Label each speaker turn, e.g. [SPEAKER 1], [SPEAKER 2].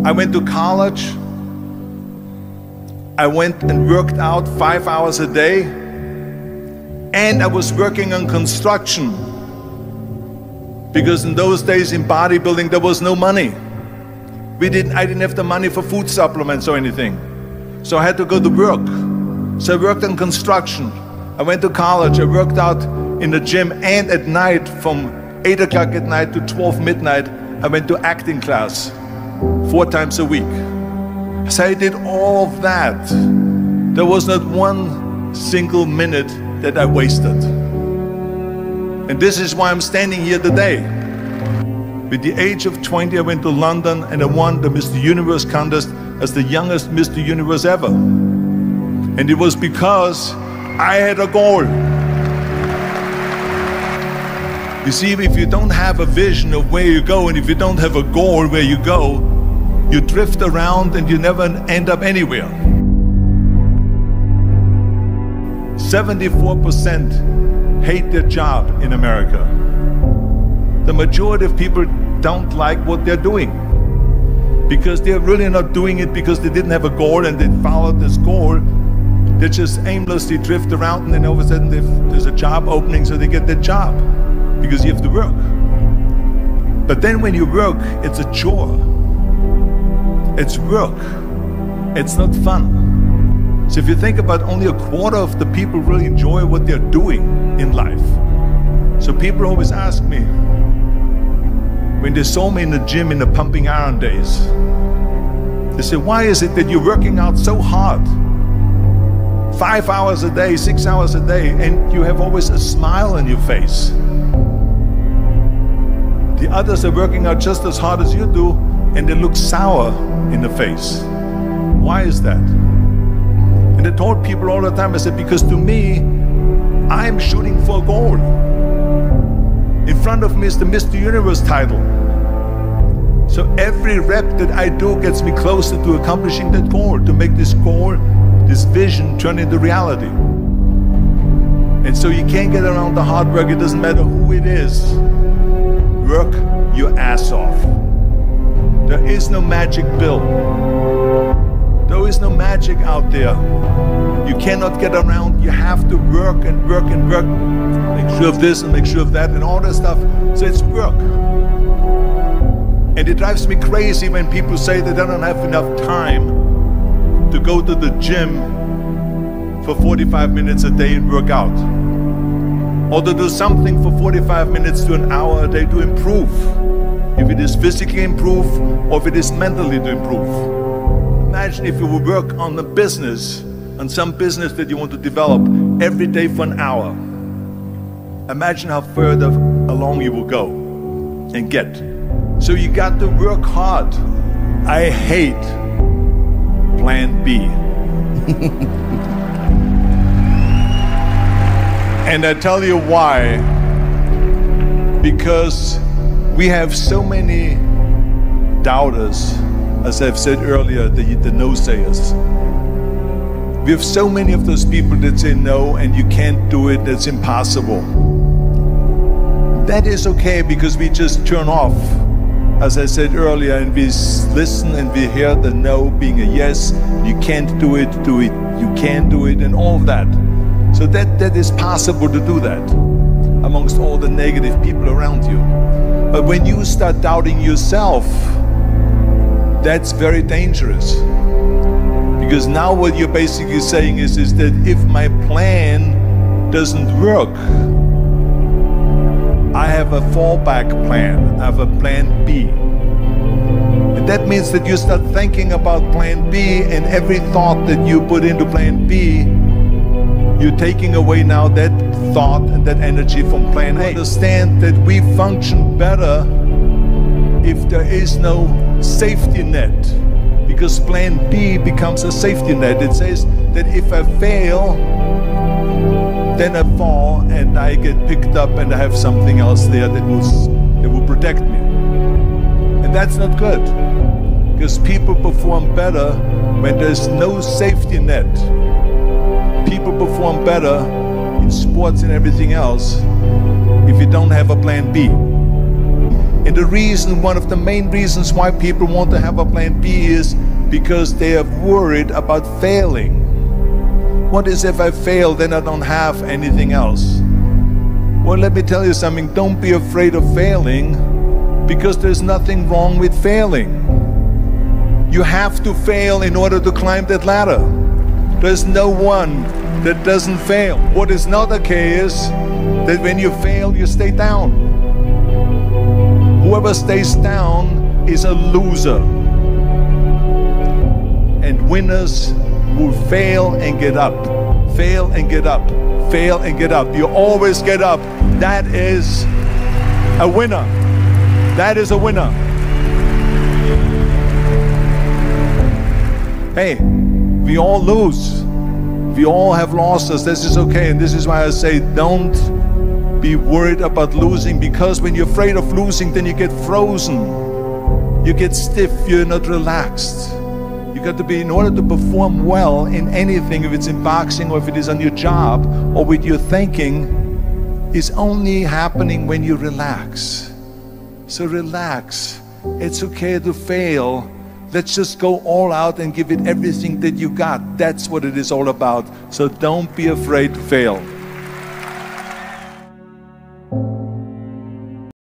[SPEAKER 1] I went to college. I went and worked out 5 hours a day, and I was working on construction, because in those days in bodybuilding there was no money. I didn't have the money for food supplements or anything, so I had to go to work. So I worked on construction. I went to college. I worked out in the gym, and at night from 8 o'clock at night to 12 midnight I went to acting class 4 times a week. So I did all of that. There was not one single minute that I wasted. And this is why I'm standing here today. With the age of 20, I went to London and I won the Mr. Universe contest as the youngest Mr. Universe ever. And it was because I had a goal. You see, if you don't have a vision of where you go, and if you don't have a goal where you go, you drift around and you never end up anywhere. 74% hate their job in America. The majority of people don't like what they're doing because they're really not doing it because they didn't have a goal and they followed this goal. They just aimlessly drift around, and then all of a sudden there's a job opening, so they get that job because you have to work. But then when you work, it's a chore. It's work. It's not fun. So if you think about, only a quarter of the people really enjoy what they're doing in life. So people always ask me, when they saw me in the gym in the pumping iron days, they say, why is it that you're working out so hard? 5 hours a day, 6 hours a day, and you have always a smile on your face. The others are working out just as hard as you do, and they look sour in the face. Why is that? And I told people all the time, I said, because to me, I'm shooting for a goal. In front of me is the Mr. Universe title. So every rep that I do gets me closer to accomplishing that goal, to make this goal, this vision, turn into reality. And so you can't get around the hard work. It doesn't matter who it is. Work your ass off. There is no magic pill. There is no magic out there. You cannot get around. You have to work and work and work. Make sure of this and make sure of that and all that stuff. So it's work. And it drives me crazy when people say that they don't have enough time to go to the gym for 45 minutes a day and work out. Or to do something for 45 minutes to an hour a day to improve. If it is physically improve or if it is mentally to improve. Imagine if you would work on a business, on some business that you want to develop every day for an hour. Imagine how further along you will go and get. So you got to work hard. I hate Plan B. And I tell you why. Because we have so many doubters, as I've said earlier, the no-sayers. We have so many of those people that say no, and you can't do it, it's impossible. That is okay, because we just turn off, as I said earlier, and we listen and we hear the no being a yes. You can't do it, you can do it, and all of that. So that is possible to do that amongst all the negative people around you. But when you start doubting yourself, that's very dangerous. Because now what you're basically saying is that if my plan doesn't work, I have a fallback plan, I have a plan B. And that means that you start thinking about plan B, and every thought that you put into plan B, you're taking away now that thought and that energy from plan A. Understand that we function better if there is no safety net, because plan B becomes a safety net. It says that if I fail, then I fall and I get picked up and I have something else there that will protect me. And that's not good, because people perform better when there's no safety net. People perform better in sports and everything else if you don't have a plan B. And the reason, one of the main reasons why people want to have a plan B is because they are worried about failing. What is if I fail, then I don't have anything else? Well, let me tell you something. Don't be afraid of failing, because there's nothing wrong with failing. You have to fail in order to climb that ladder. There's no one that doesn't fail. What is not okay is that when you fail, you stay down. Whoever stays down is a loser. And winners will fail and get up, fail and get up, fail and get up. You always get up. That is a winner. That is a winner. Hey, we all lose. We all have losses. This is okay. And this is why I say don't be worried about losing, because when you're afraid of losing, then you get frozen. You get stiff. You're not relaxed. You got to be, in order to perform well in anything, if it's in boxing or if it is on your job or with your thinking, is only happening when you relax. So relax. It's okay to fail. Let's just go all out and give it everything that you got. That's what it is all about. So don't be afraid to fail.